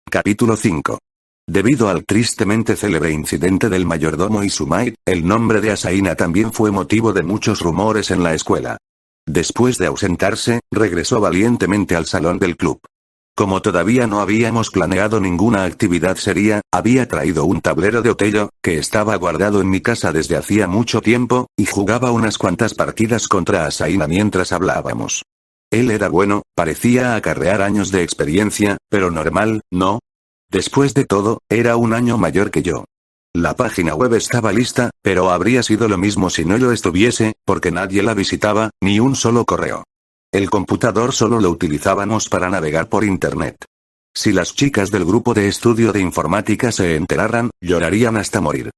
Capítulo 5. Debido al tristemente célebre incidente del mayordomo Izumai, el nombre de Asaina también fue motivo de muchos rumores en la escuela. Después de ausentarse, regresó valientemente al salón del club. Como todavía no habíamos planeado ninguna actividad seria, había traído un tablero de Othello, que estaba guardado en mi casa desde hacía mucho tiempo, y jugaba unas cuantas partidas contra Asaina mientras hablábamos. Él era bueno, parecía acarrear años de experiencia, pero normal, ¿no? Después de todo, era un año mayor que yo. La página web estaba lista, pero habría sido lo mismo si no lo estuviese, porque nadie la visitaba, ni un solo correo. El computador solo lo utilizábamos para navegar por internet. Si las chicas del grupo de estudio de informática se enteraran, llorarían hasta morir.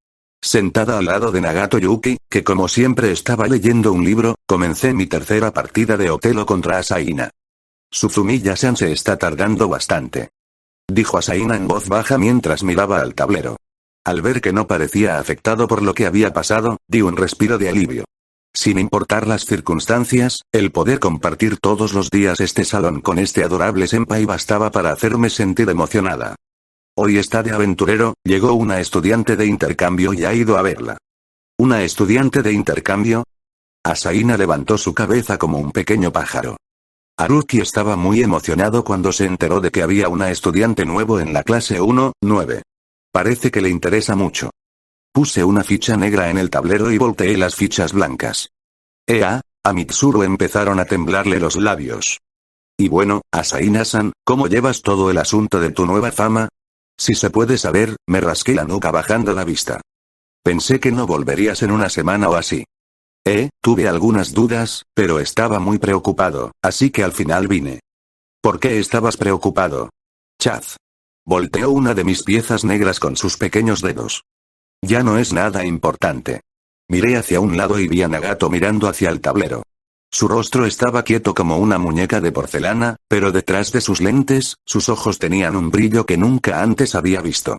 Sentada al lado de Nagato Yuki, que como siempre estaba leyendo un libro, comencé mi tercera partida de Othello contra Asaina. Suzumiya-san se está tardando bastante, dijo Asaina en voz baja mientras miraba al tablero. Al ver que no parecía afectado por lo que había pasado, di un respiro de alivio. Sin importar las circunstancias, el poder compartir todos los días este salón con este adorable senpai bastaba para hacerme sentir emocionada. Hoy está de aventurero, llegó una estudiante de intercambio y ha ido a verla. ¿Una estudiante de intercambio? Asaina levantó su cabeza como un pequeño pájaro. Haruki estaba muy emocionado cuando se enteró de que había una estudiante nuevo en la clase 1-9. Parece que le interesa mucho. Puse una ficha negra en el tablero y volteé las fichas blancas. A Mitsuru empezaron a temblarle los labios. Y bueno, Asaina-san, ¿cómo llevas todo el asunto de tu nueva fama? Si se puede saber, me rasqué la nuca bajando la vista. Pensé que no volverías en una semana o así. Tuve algunas dudas, pero estaba muy preocupado, así que al final vine. ¿Por qué estabas preocupado? Chaz. Volteó una de mis piezas negras con sus pequeños dedos. Ya no es nada importante. Miré hacia un lado y vi a Nagato mirando hacia el tablero. Su rostro estaba quieto como una muñeca de porcelana, pero detrás de sus lentes, sus ojos tenían un brillo que nunca antes había visto.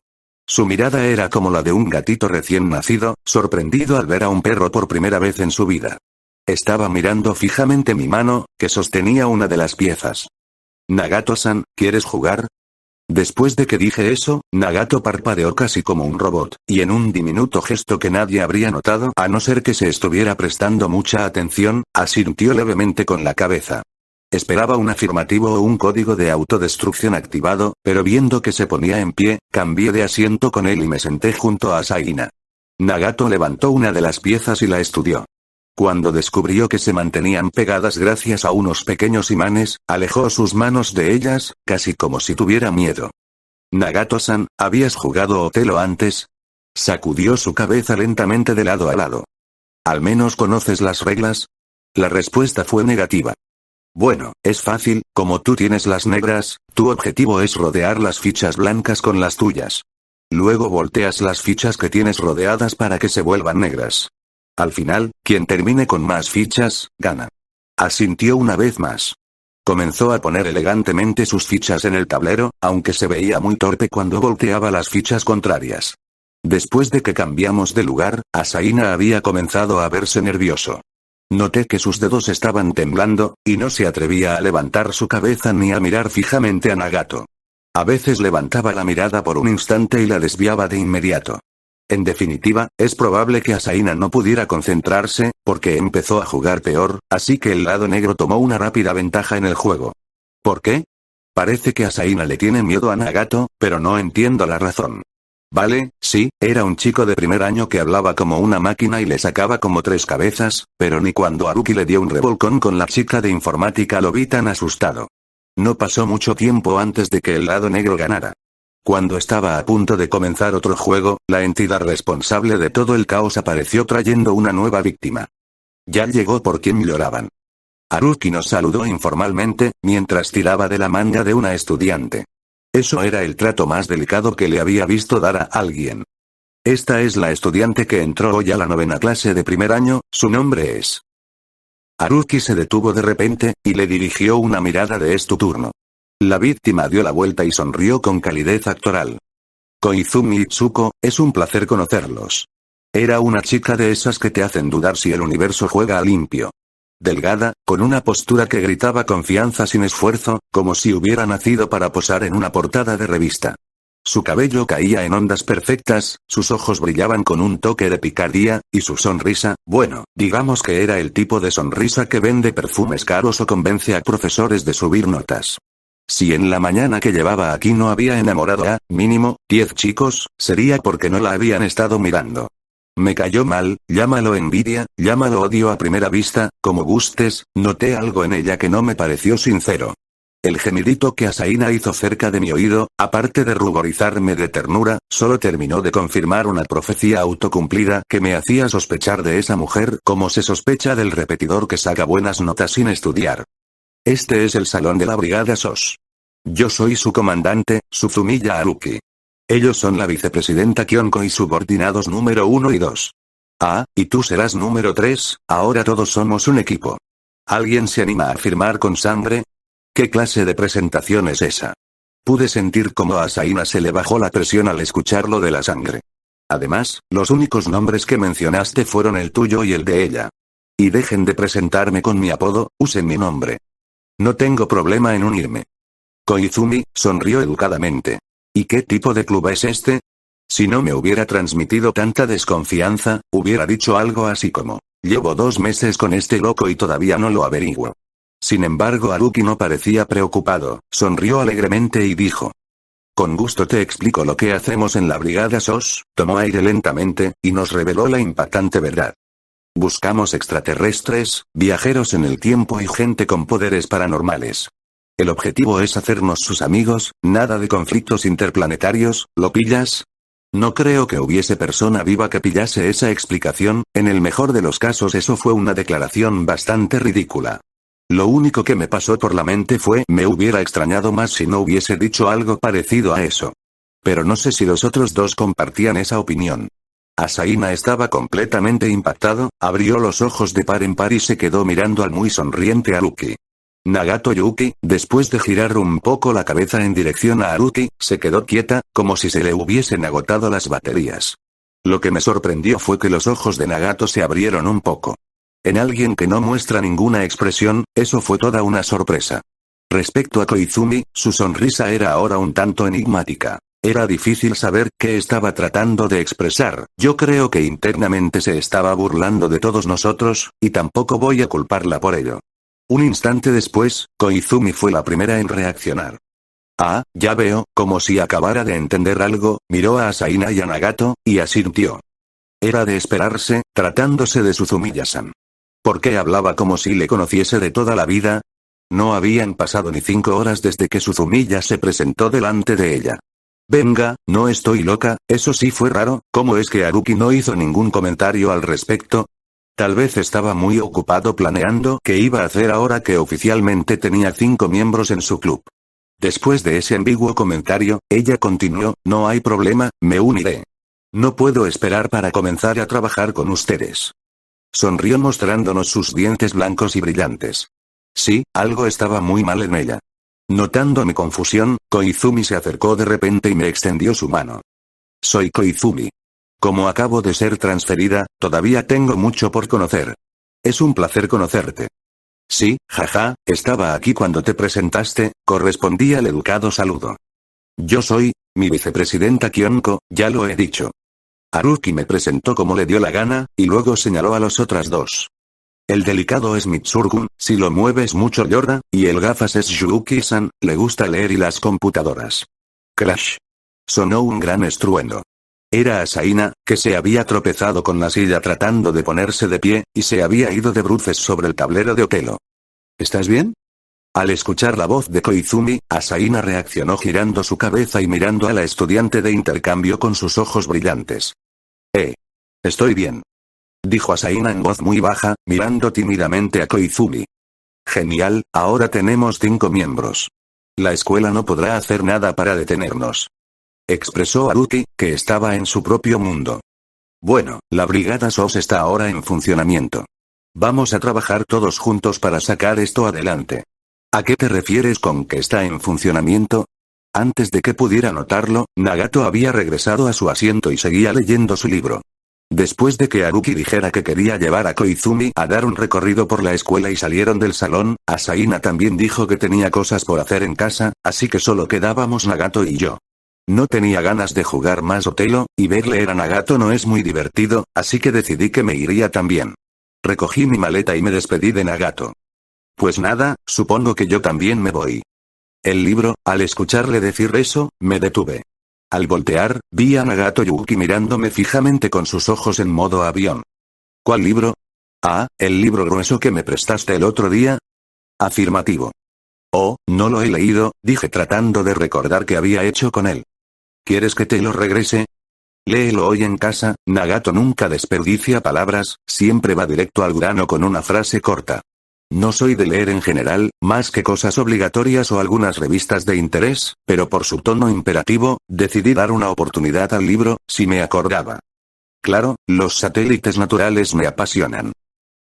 Su mirada era como la de un gatito recién nacido, sorprendido al ver a un perro por primera vez en su vida. Estaba mirando fijamente mi mano, que sostenía una de las piezas. Nagato-san, ¿quieres jugar? Después de que dije eso, Nagato parpadeó casi como un robot, y en un diminuto gesto que nadie habría notado a no ser que se estuviera prestando mucha atención, asintió levemente con la cabeza. Esperaba un afirmativo o un código de autodestrucción activado, pero viendo que se ponía en pie, cambié de asiento con él y me senté junto a Asaina. Nagato levantó una de las piezas y la estudió. Cuando descubrió que se mantenían pegadas gracias a unos pequeños imanes, alejó sus manos de ellas, casi como si tuviera miedo. Nagato-san, ¿habías jugado Othello antes? Sacudió su cabeza lentamente de lado a lado. ¿Al menos conoces las reglas? La respuesta fue negativa. Bueno, es fácil, como tú tienes las negras, tu objetivo es rodear las fichas blancas con las tuyas. Luego volteas las fichas que tienes rodeadas para que se vuelvan negras. Al final, quien termine con más fichas, gana. Asintió una vez más. Comenzó a poner elegantemente sus fichas en el tablero, aunque se veía muy torpe cuando volteaba las fichas contrarias. Después de que cambiamos de lugar, Asaina había comenzado a verse nervioso. Noté que sus dedos estaban temblando, y no se atrevía a levantar su cabeza ni a mirar fijamente a Nagato. A veces levantaba la mirada por un instante y la desviaba de inmediato. En definitiva, es probable que Asaina no pudiera concentrarse, porque empezó a jugar peor, así que el lado negro tomó una rápida ventaja en el juego. ¿Por qué? Parece que Asaina le tiene miedo a Nagato, pero no entiendo la razón. Vale, sí, era un chico de primer año que hablaba como una máquina y le sacaba como 3 cabezas, pero ni cuando Haruki le dio un revolcón con la chica de informática lo vi tan asustado. No pasó mucho tiempo antes de que el lado negro ganara. Cuando estaba a punto de comenzar otro juego, la entidad responsable de todo el caos apareció trayendo una nueva víctima. Ya llegó por quien lloraban. Haruki nos saludó informalmente, mientras tiraba de la manga de una estudiante. Eso era el trato más delicado que le había visto dar a alguien. Esta es la estudiante que entró hoy a la 9ª clase de primer año, su nombre es. Haruki se detuvo de repente, y le dirigió una mirada de «es tu turno». La víctima dio la vuelta y sonrió con calidez actoral. Koizumi Itsuko, es un placer conocerlos. Era una chica de esas que te hacen dudar si el universo juega a limpio. delgada, con una postura que gritaba confianza sin esfuerzo, como si hubiera nacido para posar en una portada de revista. Su cabello caía en ondas perfectas, sus ojos brillaban con un toque de picardía, y su sonrisa, bueno, digamos que era el tipo de sonrisa que vende perfumes caros o convence a profesores de subir notas. Si en la mañana que llevaba aquí no había enamorado a, mínimo, 10 chicos, sería porque no la habían estado mirando. Me cayó mal, llámalo envidia, llámalo odio a primera vista, como gustes, noté algo en ella que no me pareció sincero. El gemidito que Asaina hizo cerca de mi oído, aparte de ruborizarme de ternura, solo terminó de confirmar una profecía autocumplida que me hacía sospechar de esa mujer como se sospecha del repetidor que saca buenas notas sin estudiar. Este es el salón de la Brigada SOS. Yo soy su comandante, Suzumiya Haruki. Ellos son la vicepresidenta Kyonko y subordinados número 1 y 2. Ah, y tú serás número 3, ahora todos somos un equipo. ¿Alguien se anima a firmar con sangre? ¿Qué clase de presentación es esa? Pude sentir cómo a Asaina se le bajó la presión al escuchar lo de la sangre. Además, los únicos nombres que mencionaste fueron el tuyo y el de ella. Y dejen de presentarme con mi apodo, usen mi nombre. No tengo problema en unirme. Koizumi sonrió educadamente. ¿Y qué tipo de club es este? Si no me hubiera transmitido tanta desconfianza, hubiera dicho algo así como, llevo 2 meses con este loco y todavía no lo averiguo. Sin embargo, Haruki no parecía preocupado, sonrió alegremente y dijo. Con gusto te explico lo que hacemos en la Brigada SOS, tomó aire lentamente, y nos reveló la impactante verdad. Buscamos extraterrestres, viajeros en el tiempo y gente con poderes paranormales. El objetivo es hacernos sus amigos, nada de conflictos interplanetarios, ¿lo pillas? No creo que hubiese persona viva que pillase esa explicación, en el mejor de los casos eso fue una declaración bastante ridícula. Lo único que me pasó por la mente fue me hubiera extrañado más si no hubiese dicho algo parecido a eso. Pero no sé si los otros dos compartían esa opinión. Asaina estaba completamente impactado, abrió los ojos de par en par y se quedó mirando al muy sonriente Haruki. Nagato Yuki, después de girar un poco la cabeza en dirección a Haruki, se quedó quieta, como si se le hubiesen agotado las baterías. Lo que me sorprendió fue que los ojos de Nagato se abrieron un poco. En alguien que no muestra ninguna expresión, eso fue toda una sorpresa. Respecto a Koizumi, su sonrisa era ahora un tanto enigmática. Era difícil saber qué estaba tratando de expresar, yo creo que internamente se estaba burlando de todos nosotros, y tampoco voy a culparla por ello. Un instante después, Koizumi fue la primera en reaccionar. Ah, ya veo, como si acabara de entender algo, miró a Asaina y a Nagato, y asintió. Era de esperarse, tratándose de Suzumiya-san. ¿Por qué hablaba como si le conociese de toda la vida? No habían pasado ni 5 horas desde que Suzumiya se presentó delante de ella. Venga, no estoy loca, eso sí fue raro, ¿cómo es que Haruki no hizo ningún comentario al respecto? Tal vez estaba muy ocupado planeando qué iba a hacer ahora que oficialmente tenía 5 miembros en su club. Después de ese ambiguo comentario, ella continuó, no hay problema, me uniré. No puedo esperar para comenzar a trabajar con ustedes. Sonrió mostrándonos sus dientes blancos y brillantes. Sí, algo estaba muy mal en ella. Notando mi confusión, Koizumi se acercó de repente y me extendió su mano. Soy Koizumi. Como acabo de ser transferida, todavía tengo mucho por conocer. Es un placer conocerte. Sí, jaja, estaba aquí cuando te presentaste, correspondí al educado saludo. Yo soy, mi vicepresidenta Kyonko, ya lo he dicho. Haruki me presentó como le dio la gana, y luego señaló a los otras dos. El delicado es Mitsurgun, si lo mueves mucho llora, y el gafas es Yuuki-san, le gusta leer y las computadoras. Crash. Sonó un gran estruendo. Era Asaina, que se había tropezado con la silla tratando de ponerse de pie, y se había ido de bruces sobre el tablero de Otelo. ¿Estás bien? Al escuchar la voz de Koizumi, Asaina reaccionó girando su cabeza y mirando a la estudiante de intercambio con sus ojos brillantes. Estoy bien. Dijo Asaina en voz muy baja, mirando tímidamente a Koizumi. Genial, ahora tenemos 5 miembros. La escuela no podrá hacer nada para detenernos. Expresó Haruki, que estaba en su propio mundo. Bueno, la Brigada SOS está ahora en funcionamiento. Vamos a trabajar todos juntos para sacar esto adelante. ¿A qué te refieres con que está en funcionamiento? Antes de que pudiera notarlo, Nagato había regresado a su asiento y seguía leyendo su libro. Después de que Haruki dijera que quería llevar a Koizumi a dar un recorrido por la escuela y salieron del salón, Asaina también dijo que tenía cosas por hacer en casa, así que solo quedábamos Nagato y yo. No tenía ganas de jugar más Otelo, y ver leer a Nagato no es muy divertido, así que decidí que me iría también. Recogí mi maleta y me despedí de Nagato. Pues nada, supongo que yo también me voy. El libro, al escucharle decir eso, me detuve. Al voltear, vi a Nagato Yuki mirándome fijamente con sus ojos en modo avión. ¿Cuál libro? Ah, el libro grueso que me prestaste el otro día. Afirmativo. Oh, no lo he leído, dije tratando de recordar qué había hecho con él. ¿Quieres que te lo regrese? Léelo hoy en casa. Nagato nunca desperdicia palabras, siempre va directo al grano con una frase corta. No soy de leer en general, más que cosas obligatorias o algunas revistas de interés, pero por su tono imperativo, decidí dar una oportunidad al libro, si me acordaba. Claro, los satélites naturales me apasionan.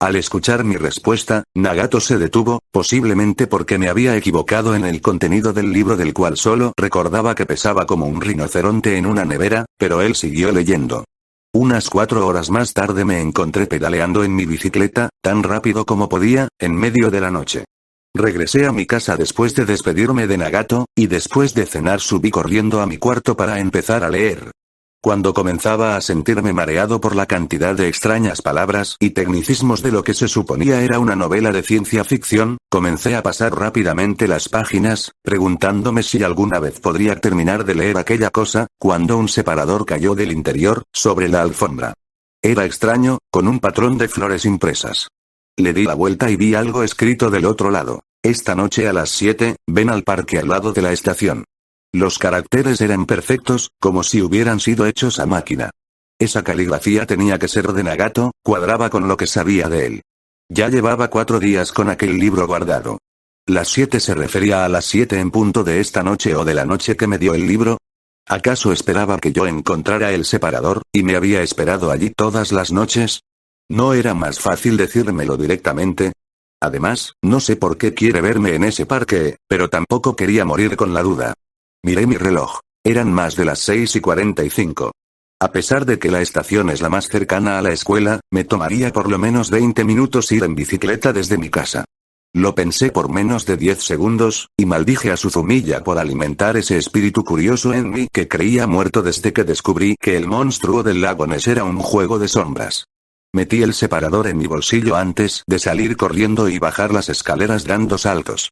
Al escuchar mi respuesta, Nagato se detuvo, posiblemente porque me había equivocado en el contenido del libro del cual solo recordaba que pesaba como un rinoceronte en una nevera, pero él siguió leyendo. Unas 4 horas más tarde me encontré pedaleando en mi bicicleta, tan rápido como podía, en medio de la noche. Regresé a mi casa después de despedirme de Nagato, y después de cenar subí corriendo a mi cuarto para empezar a leer. Cuando comenzaba a sentirme mareado por la cantidad de extrañas palabras y tecnicismos de lo que se suponía era una novela de ciencia ficción, comencé a pasar rápidamente las páginas, preguntándome si alguna vez podría terminar de leer aquella cosa, cuando un separador cayó del interior, sobre la alfombra. Era extraño, con un patrón de flores impresas. Le di la vuelta y vi algo escrito del otro lado. Esta noche a las 7, ven al parque al lado de la estación. Los caracteres eran perfectos, como si hubieran sido hechos a máquina. Esa caligrafía tenía que ser de Nagato, cuadraba con lo que sabía de él. Ya llevaba 4 días con aquel libro guardado. ¿Las 7 se refería a las 7 en punto de esta noche o de la noche que me dio el libro? ¿Acaso esperaba que yo encontrara el separador, y me había esperado allí todas las noches? ¿No era más fácil decírmelo directamente? Además, no sé por qué quiere verme en ese parque, pero tampoco quería morir con la duda. Miré mi reloj. Eran más de las 6:45. A pesar de que la estación es la más cercana a la escuela, me tomaría por lo menos 20 minutos ir en bicicleta desde mi casa. Lo pensé por menos de 10 segundos, y maldije a Suzumiya por alimentar ese espíritu curioso en mí que creía muerto desde que descubrí que el monstruo del lago Ness era un juego de sombras. Metí el separador en mi bolsillo antes de salir corriendo y bajar las escaleras dando saltos.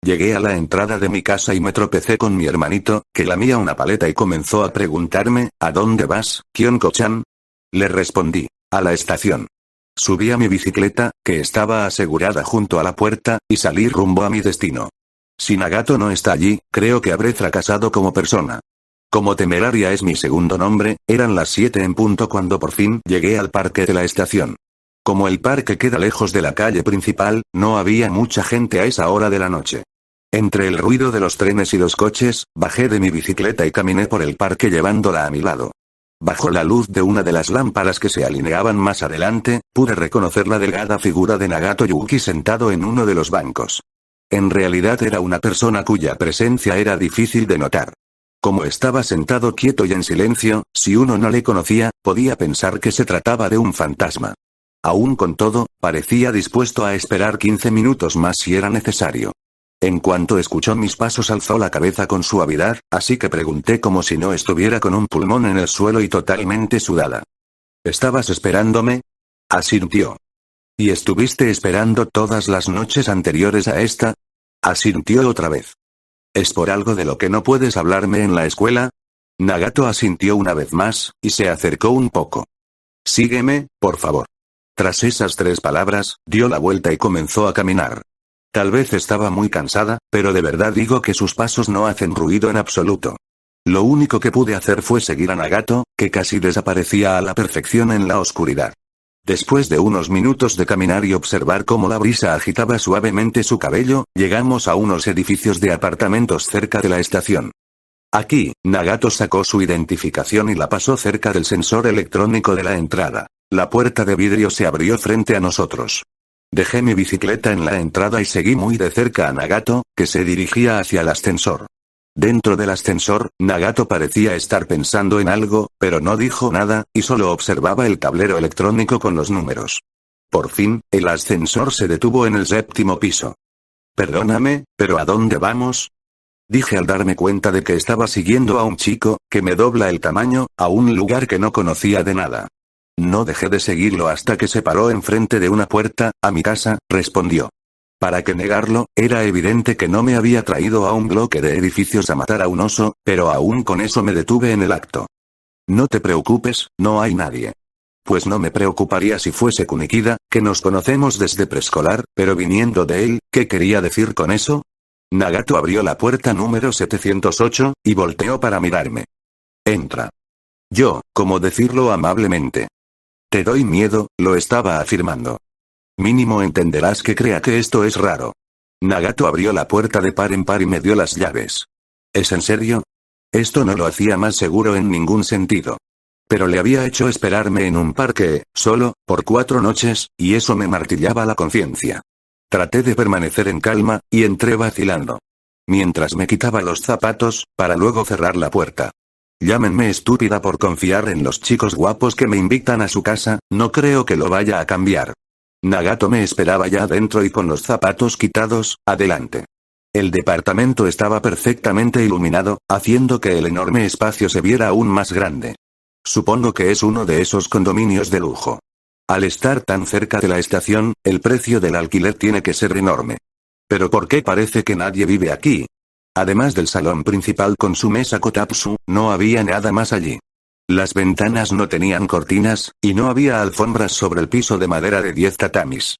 Llegué a la entrada de mi casa y me tropecé con mi hermanito, que lamía una paleta y comenzó a preguntarme, ¿a dónde vas, Kyonko-chan? Le respondí, a la estación. Subí a mi bicicleta, que estaba asegurada junto a la puerta, y salí rumbo a mi destino. Si Nagato no está allí, creo que habré fracasado como persona. Como Temeraria es mi segundo nombre, eran las 7 en punto cuando por fin llegué al parque de la estación. Como el parque queda lejos de la calle principal, no había mucha gente a esa hora de la noche. Entre el ruido de los trenes y los coches, bajé de mi bicicleta y caminé por el parque llevándola a mi lado. Bajo la luz de una de las lámparas que se alineaban más adelante, pude reconocer la delgada figura de Nagato Yuki sentado en uno de los bancos. En realidad era una persona cuya presencia era difícil de notar. Como estaba sentado quieto y en silencio, si uno no le conocía, podía pensar que se trataba de un fantasma. Aún con todo, parecía dispuesto a esperar 15 minutos más si era necesario. En cuanto escuchó mis pasos alzó la cabeza con suavidad, así que pregunté como si no estuviera con un pulmón en el suelo y totalmente sudada. ¿Estabas esperándome? Asintió. ¿Y estuviste esperando todas las noches anteriores a esta? Asintió otra vez. ¿Es por algo de lo que no puedes hablarme en la escuela? Nagato asintió una vez más, y se acercó un poco. Sígueme, por favor. Tras esas 3 palabras, dio la vuelta y comenzó a caminar. Tal vez estaba muy cansada, pero de verdad digo que sus pasos no hacen ruido en absoluto. Lo único que pude hacer fue seguir a Nagato, que casi desaparecía a la perfección en la oscuridad. Después de unos minutos de caminar y observar cómo la brisa agitaba suavemente su cabello, llegamos a unos edificios de apartamentos cerca de la estación. Aquí, Nagato sacó su identificación y la pasó cerca del sensor electrónico de la entrada. La puerta de vidrio se abrió frente a nosotros. Dejé mi bicicleta en la entrada y seguí muy de cerca a Nagato, que se dirigía hacia el ascensor. Dentro del ascensor, Nagato parecía estar pensando en algo, pero no dijo nada, y solo observaba el tablero electrónico con los números. Por fin, el ascensor se detuvo en el 7º piso. Perdóname, pero ¿a dónde vamos? Dije al darme cuenta de que estaba siguiendo a un chico, que me dobla el tamaño, a un lugar que no conocía de nada. No dejé de seguirlo hasta que se paró enfrente de una puerta, a mi casa, respondió. ¿Para qué negarlo? Era evidente que no me había traído a un bloque de edificios a matar a un oso, pero aún con eso me detuve en el acto. No te preocupes, no hay nadie. Pues no me preocuparía si fuese Kunikida, que nos conocemos desde preescolar, pero viniendo de él, ¿qué quería decir con eso? Nagato abrió la puerta número 708, y volteó para mirarme. Entra. Yo, ¿cómo decirlo amablemente? Te doy miedo, lo estaba afirmando. Mínimo entenderás que crea que esto es raro. Nagato abrió la puerta de par en par y me dio las llaves. ¿Es en serio? Esto no lo hacía más seguro en ningún sentido. Pero le había hecho esperarme en un parque, solo, por 4 noches, y eso me martillaba la conciencia. Traté de permanecer en calma, y entré vacilando. Mientras me quitaba los zapatos, para luego cerrar la puerta. Llámenme estúpida por confiar en los chicos guapos que me invitan a su casa, no creo que lo vaya a cambiar. Nagato me esperaba ya dentro y con los zapatos quitados, adelante. El departamento estaba perfectamente iluminado, haciendo que el enorme espacio se viera aún más grande. Supongo que es uno de esos condominios de lujo. Al estar tan cerca de la estación, el precio del alquiler tiene que ser enorme. Pero ¿por qué parece que nadie vive aquí? Además del salón principal con su mesa kotatsu, no había nada más allí. Las ventanas no tenían cortinas, y no había alfombras sobre el piso de madera de 10 tatamis.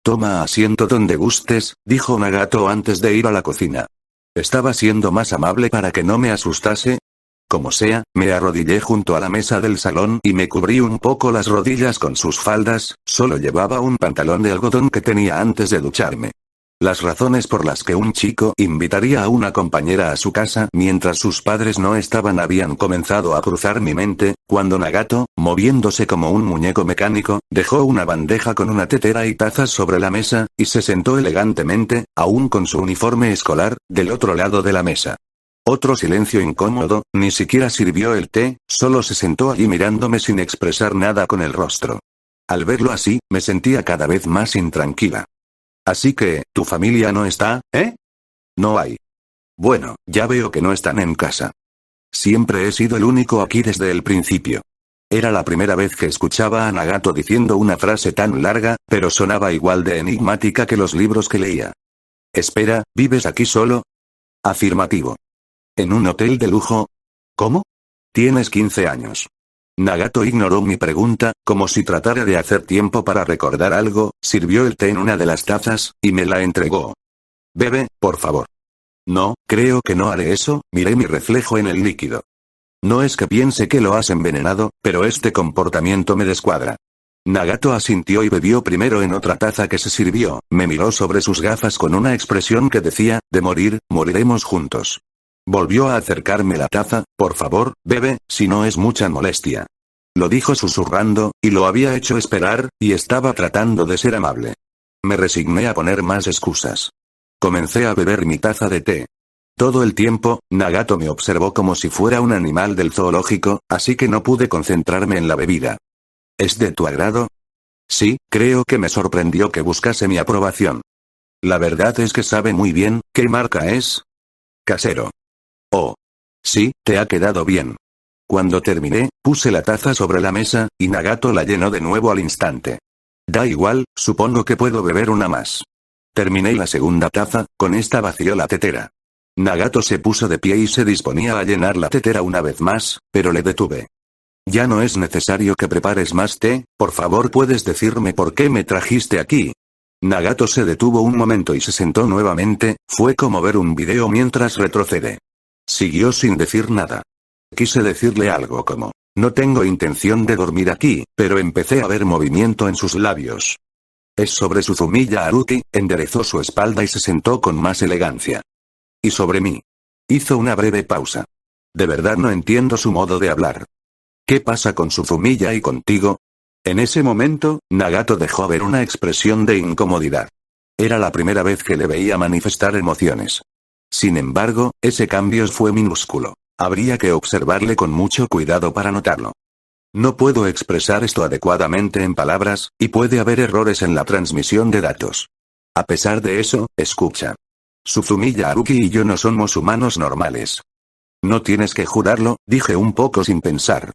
Toma asiento donde gustes, dijo Nagato antes de ir a la cocina. ¿Estaba siendo más amable para que no me asustase? Como sea, me arrodillé junto a la mesa del salón y me cubrí un poco las rodillas con sus faldas, solo llevaba un pantalón de algodón que tenía antes de ducharme. Las razones por las que un chico invitaría a una compañera a su casa mientras sus padres no estaban habían comenzado a cruzar mi mente, cuando Nagato, moviéndose como un muñeco mecánico, dejó una bandeja con una tetera y tazas sobre la mesa, y se sentó elegantemente, aún con su uniforme escolar, del otro lado de la mesa. Otro silencio incómodo, ni siquiera sirvió el té, solo se sentó allí mirándome sin expresar nada con el rostro. Al verlo así, me sentía cada vez más intranquila. Así que, ¿tu familia no está, eh? No hay. Bueno, ya veo que no están en casa. Siempre he sido el único aquí desde el principio. Era la primera vez que escuchaba a Nagato diciendo una frase tan larga, pero sonaba igual de enigmática que los libros que leía. Espera, ¿vives aquí solo? Afirmativo. ¿En un hotel de lujo? ¿Cómo? Tienes 15 años. Nagato ignoró mi pregunta, como si tratara de hacer tiempo para recordar algo, sirvió el té en una de las tazas, y me la entregó. Bebe, por favor. No, creo que no haré eso, miré mi reflejo en el líquido. No es que piense que lo has envenenado, pero este comportamiento me descuadra. Nagato asintió y bebió primero en otra taza que se sirvió, me miró sobre sus gafas con una expresión que decía, de morir, moriremos juntos. Volvió a acercarme la taza, por favor, bebe, si no es mucha molestia. Lo dijo susurrando, y lo había hecho esperar, y estaba tratando de ser amable. Me resigné a poner más excusas. Comencé a beber mi taza de té. Todo el tiempo, Nagato me observó como si fuera un animal del zoológico, así que no pude concentrarme en la bebida. ¿Es de tu agrado? Sí, creo que me sorprendió que buscase mi aprobación. La verdad es que sabe muy bien, ¿qué marca es? Casero. Oh. Sí, te ha quedado bien. Cuando terminé, puse la taza sobre la mesa, y Nagato la llenó de nuevo al instante. Da igual, supongo que puedo beber una más. Terminé la segunda taza, con esta vació la tetera. Nagato se puso de pie y se disponía a llenar la tetera una vez más, pero le detuve. Ya no es necesario que prepares más té, por favor puedes decirme por qué me trajiste aquí. Nagato se detuvo un momento y se sentó nuevamente, fue como ver un video mientras retrocede. Siguió sin decir nada. Quise decirle algo como, no tengo intención de dormir aquí, pero empecé a ver movimiento en sus labios. Es sobre Suzumiya Haruki, enderezó su espalda y se sentó con más elegancia. Y sobre mí. Hizo una breve pausa. De verdad no entiendo su modo de hablar. ¿Qué pasa con Suzumiya y contigo? En ese momento, Nagato dejó ver una expresión de incomodidad. Era la primera vez que le veía manifestar emociones. Sin embargo, ese cambio fue minúsculo. Habría que observarle con mucho cuidado para notarlo. No puedo expresar esto adecuadamente en palabras, y puede haber errores en la transmisión de datos. A pesar de eso, escucha. Suzumiya Haruki y yo no somos humanos normales. No tienes que jurarlo, dije un poco sin pensar.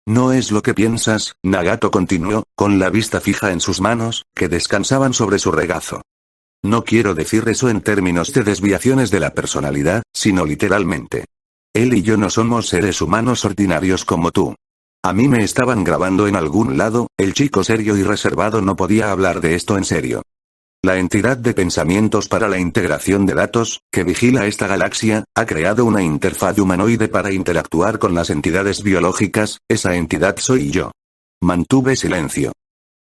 No es lo que piensas, Nagato continuó, con la vista fija en sus manos, que descansaban sobre su regazo. No quiero decir eso en términos de desviaciones de la personalidad, sino literalmente. Él y yo no somos seres humanos ordinarios como tú. A mí me estaban grabando en algún lado, el chico serio y reservado no podía hablar de esto en serio. La entidad de pensamientos para la integración de datos, que vigila esta galaxia, ha creado una interfaz humanoide para interactuar con las entidades biológicas, esa entidad soy yo. Mantuve silencio.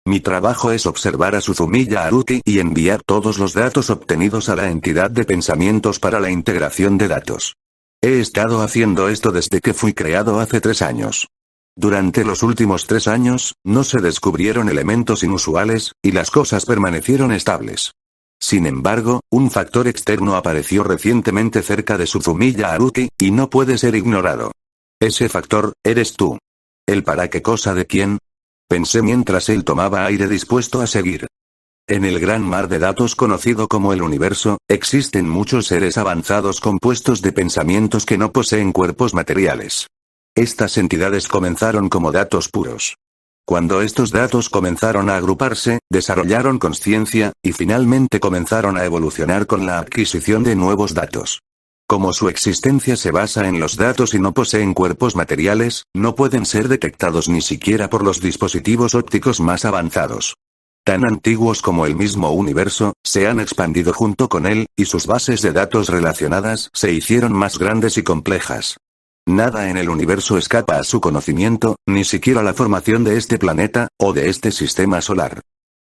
Mi trabajo es observar a Suzumiya Haruki y enviar todos los datos obtenidos a la entidad de pensamientos para la integración de datos. He estado haciendo esto desde que fui creado hace 3 años. Durante los últimos 3 años, no se descubrieron elementos inusuales, y las cosas permanecieron estables. Sin embargo, un factor externo apareció recientemente cerca de Suzumiya Haruki, y no puede ser ignorado. Ese factor, eres tú. ¿El para qué cosa de quién? Pensé mientras él tomaba aire dispuesto a seguir. En el gran mar de datos conocido como el universo, existen muchos seres avanzados compuestos de pensamientos que no poseen cuerpos materiales. Estas entidades comenzaron como datos puros. Cuando estos datos comenzaron a agruparse, desarrollaron conciencia, y finalmente comenzaron a evolucionar con la adquisición de nuevos datos. Como su existencia se basa en los datos y no poseen cuerpos materiales, no pueden ser detectados ni siquiera por los dispositivos ópticos más avanzados. Tan antiguos como el mismo universo, se han expandido junto con él, y sus bases de datos relacionadas se hicieron más grandes y complejas. Nada en el universo escapa a su conocimiento, ni siquiera la formación de este planeta, o de este sistema solar.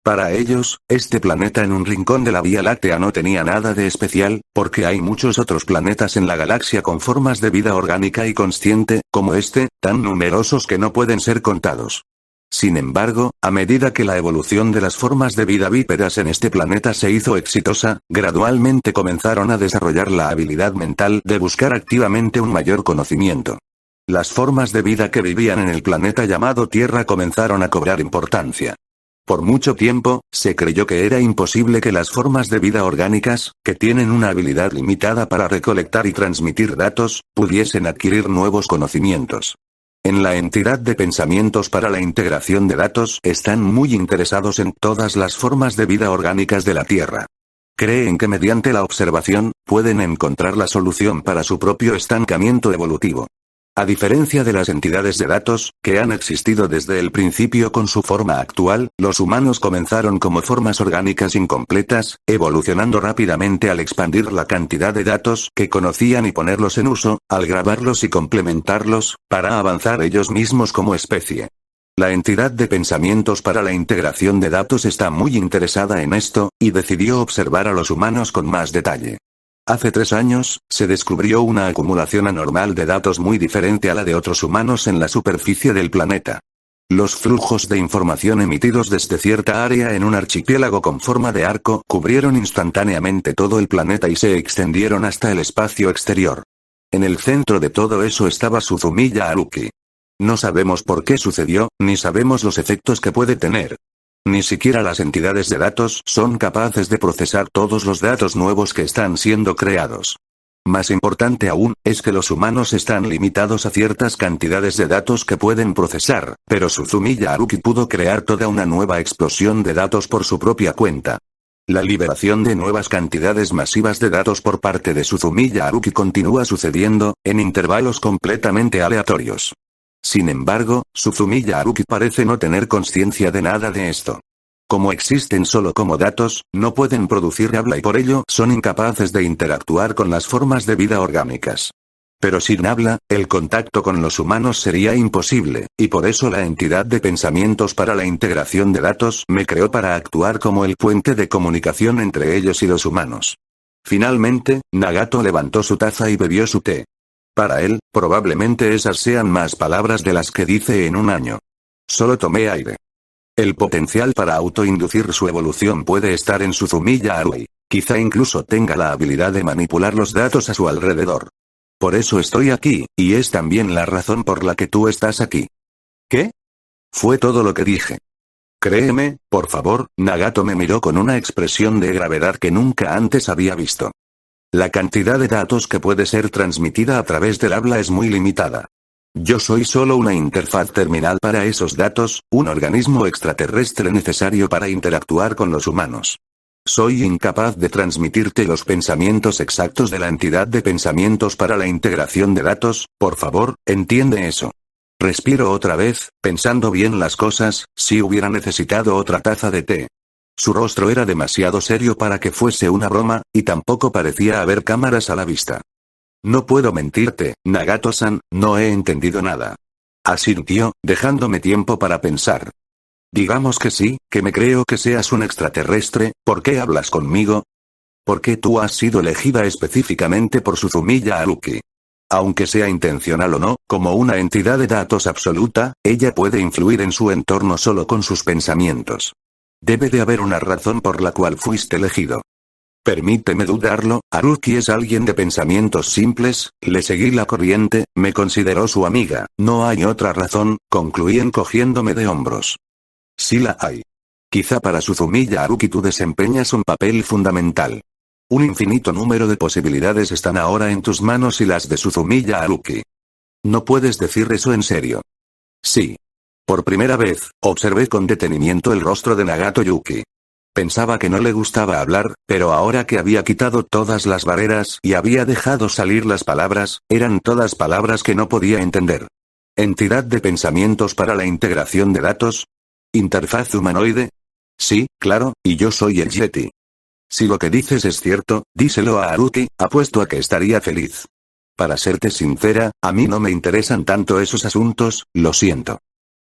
Para ellos, este planeta en un rincón de la Vía Láctea no tenía nada de especial, porque hay muchos otros planetas en la galaxia con formas de vida orgánica y consciente, como este, tan numerosos que no pueden ser contados. Sin embargo, a medida que la evolución de las formas de vida bípedas en este planeta se hizo exitosa, gradualmente comenzaron a desarrollar la habilidad mental de buscar activamente un mayor conocimiento. Las formas de vida que vivían en el planeta llamado Tierra comenzaron a cobrar importancia. Por mucho tiempo, se creyó que era imposible que las formas de vida orgánicas, que tienen una habilidad limitada para recolectar y transmitir datos, pudiesen adquirir nuevos conocimientos. En la entidad de pensamientos para la integración de datos están muy interesados en todas las formas de vida orgánicas de la Tierra. Creen que mediante la observación, pueden encontrar la solución para su propio estancamiento evolutivo. A diferencia de las entidades de datos, que han existido desde el principio con su forma actual, los humanos comenzaron como formas orgánicas incompletas, evolucionando rápidamente al expandir la cantidad de datos que conocían y ponerlos en uso, al grabarlos y complementarlos, para avanzar ellos mismos como especie. La entidad de pensamientos para la integración de datos está muy interesada en esto, y decidió observar a los humanos con más detalle. Hace 3 años, se descubrió una acumulación anormal de datos muy diferente a la de otros humanos en la superficie del planeta. Los flujos de información emitidos desde cierta área en un archipiélago con forma de arco cubrieron instantáneamente todo el planeta y se extendieron hasta el espacio exterior. En el centro de todo eso estaba Suzumiya Haruki. No sabemos por qué sucedió, ni sabemos los efectos que puede tener. Ni siquiera las entidades de datos son capaces de procesar todos los datos nuevos que están siendo creados. Más importante aún, es que los humanos están limitados a ciertas cantidades de datos que pueden procesar, pero Suzumiya Haruki pudo crear toda una nueva explosión de datos por su propia cuenta. La liberación de nuevas cantidades masivas de datos por parte de Suzumiya Haruki continúa sucediendo, en intervalos completamente aleatorios. Sin embargo, Suzumiya Haruki parece no tener conciencia de nada de esto. Como existen solo como datos, no pueden producir habla y por ello son incapaces de interactuar con las formas de vida orgánicas. Pero sin habla, el contacto con los humanos sería imposible, y por eso la entidad de pensamientos para la integración de datos me creó para actuar como el puente de comunicación entre ellos y los humanos. Finalmente, Nagato levantó su taza y bebió su té. Para él, probablemente esas sean más palabras de las que dice en un año. Solo tomé aire. El potencial para autoinducir su evolución puede estar en Suzumiya Haruki. Quizá incluso tenga la habilidad de manipular los datos a su alrededor. Por eso estoy aquí, y es también la razón por la que tú estás aquí. ¿Qué? Fue todo lo que dije. Créeme, por favor. Nagato me miró con una expresión de gravedad que nunca antes había visto. La cantidad de datos que puede ser transmitida a través del habla es muy limitada. Yo soy solo una interfaz terminal para esos datos, un organismo extraterrestre necesario para interactuar con los humanos. Soy incapaz de transmitirte los pensamientos exactos de la entidad de pensamientos para la integración de datos. Por favor, entiende eso. Respiro otra vez, pensando bien las cosas. Si hubiera necesitado otra taza de té. Su rostro era demasiado serio para que fuese una broma, y tampoco parecía haber cámaras a la vista. No puedo mentirte, Nagato-san, no he entendido nada. Asintió, dejándome tiempo para pensar. Digamos que sí, que me creo que seas un extraterrestre. ¿Por qué hablas conmigo? Porque tú has sido elegida específicamente por Suzumiya Haruki. Aunque sea intencional o no, como una entidad de datos absoluta, ella puede influir en su entorno solo con sus pensamientos. Debe de haber una razón por la cual fuiste elegido. Permíteme dudarlo. Haruki es alguien de pensamientos simples, le seguí la corriente, me consideró su amiga. No hay otra razón, concluí encogiéndome de hombros. Sí la hay. Quizá para Suzumiya Haruki tú desempeñas un papel fundamental. Un infinito número de posibilidades están ahora en tus manos y las de Suzumiya Haruki. No puedes decir eso en serio. Sí. Por primera vez, observé con detenimiento el rostro de Nagato Yuki. Pensaba que no le gustaba hablar, pero ahora que había quitado todas las barreras y había dejado salir las palabras, eran todas palabras que no podía entender. ¿Entidad de pensamientos para la integración de datos? ¿Interfaz humanoide? Sí, claro, y yo soy el Yeti. Si lo que dices es cierto, díselo a Haruki, apuesto a que estaría feliz. Para serte sincera, a mí no me interesan tanto esos asuntos, lo siento.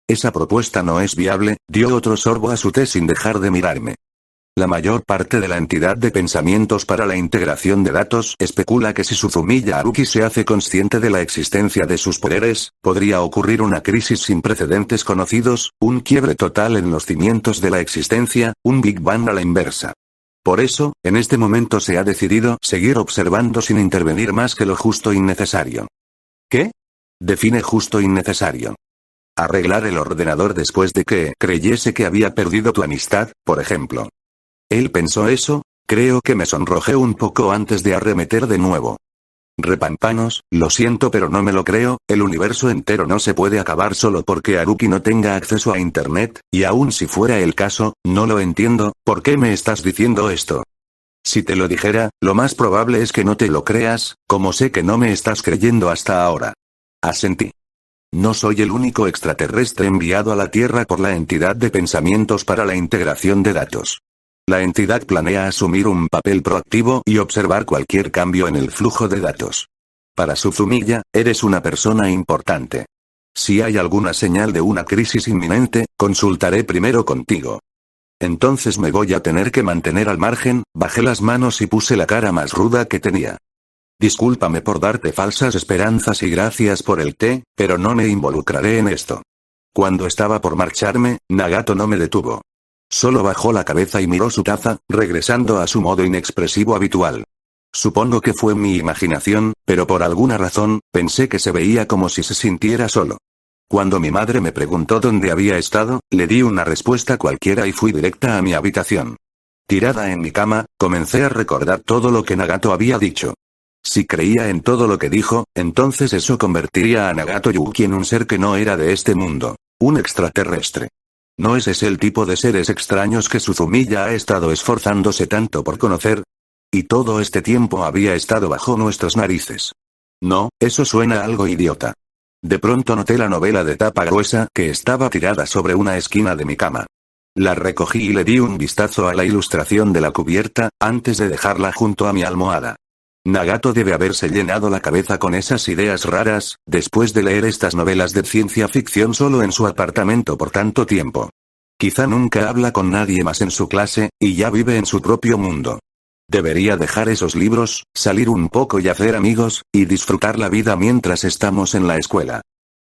Esa propuesta no es viable. Dio otro sorbo a su té sin dejar de mirarme. La mayor parte de la entidad de pensamientos para la integración de datos especula que si Suzumiya Haruki se hace consciente de la existencia de sus poderes, podría ocurrir una crisis sin precedentes conocidos, un quiebre total en los cimientos de la existencia, un Big Bang a la inversa. Por eso, en este momento se ha decidido seguir observando sin intervenir más que lo justo y necesario. ¿Qué? Define justo y necesario. Arreglar el ordenador después de que creyese que había perdido tu amistad, por ejemplo. Él pensó eso. Creo que me sonrojé un poco antes de arremeter de nuevo. Repampanos, lo siento pero no me lo creo. El universo entero no se puede acabar solo porque Haruki no tenga acceso a internet, y aun si fuera el caso, no lo entiendo. ¿Por qué me estás diciendo esto? Si te lo dijera, lo más probable es que no te lo creas, como sé que no me estás creyendo hasta ahora. Asentí. No soy el único extraterrestre enviado a la Tierra por la entidad de pensamientos para la integración de datos. La entidad planea asumir un papel proactivo y observar cualquier cambio en el flujo de datos. Para Suzumiya, eres una persona importante. Si hay alguna señal de una crisis inminente, consultaré primero contigo. Entonces me voy a tener que mantener al margen. Bajé las manos y puse la cara más ruda que tenía. Discúlpame por darte falsas esperanzas y gracias por el té, pero no me involucraré en esto. Cuando estaba por marcharme, Nagato no me detuvo. Solo bajó la cabeza y miró su taza, regresando a su modo inexpresivo habitual. Supongo que fue mi imaginación, pero por alguna razón, pensé que se veía como si se sintiera solo. Cuando mi madre me preguntó dónde había estado, le di una respuesta cualquiera y fui directa a mi habitación. Tirada en mi cama, comencé a recordar todo lo que Nagato había dicho. Si creía en todo lo que dijo, entonces eso convertiría a Nagato Yuki en un ser que no era de este mundo. Un extraterrestre. ¿No es ese el tipo de seres extraños que Suzumiya ha estado esforzándose tanto por conocer? Y todo este tiempo había estado bajo nuestras narices. No, eso suena algo idiota. De pronto noté la novela de tapa gruesa que estaba tirada sobre una esquina de mi cama. La recogí y le di un vistazo a la ilustración de la cubierta, antes de dejarla junto a mi almohada. Nagato debe haberse llenado la cabeza con esas ideas raras, después de leer estas novelas de ciencia ficción solo en su apartamento por tanto tiempo. Quizá nunca habla con nadie más en su clase, y ya vive en su propio mundo. Debería dejar esos libros, salir un poco y hacer amigos, y disfrutar la vida mientras estamos en la escuela.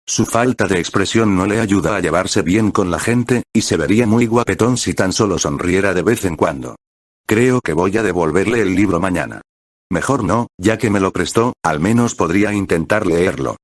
Su falta de expresión no le ayuda a llevarse bien con la gente, y se vería muy guapetón si tan solo sonriera de vez en cuando. Creo que voy a devolverle el libro mañana. Mejor no, ya que me lo prestó, al menos podría intentar leerlo.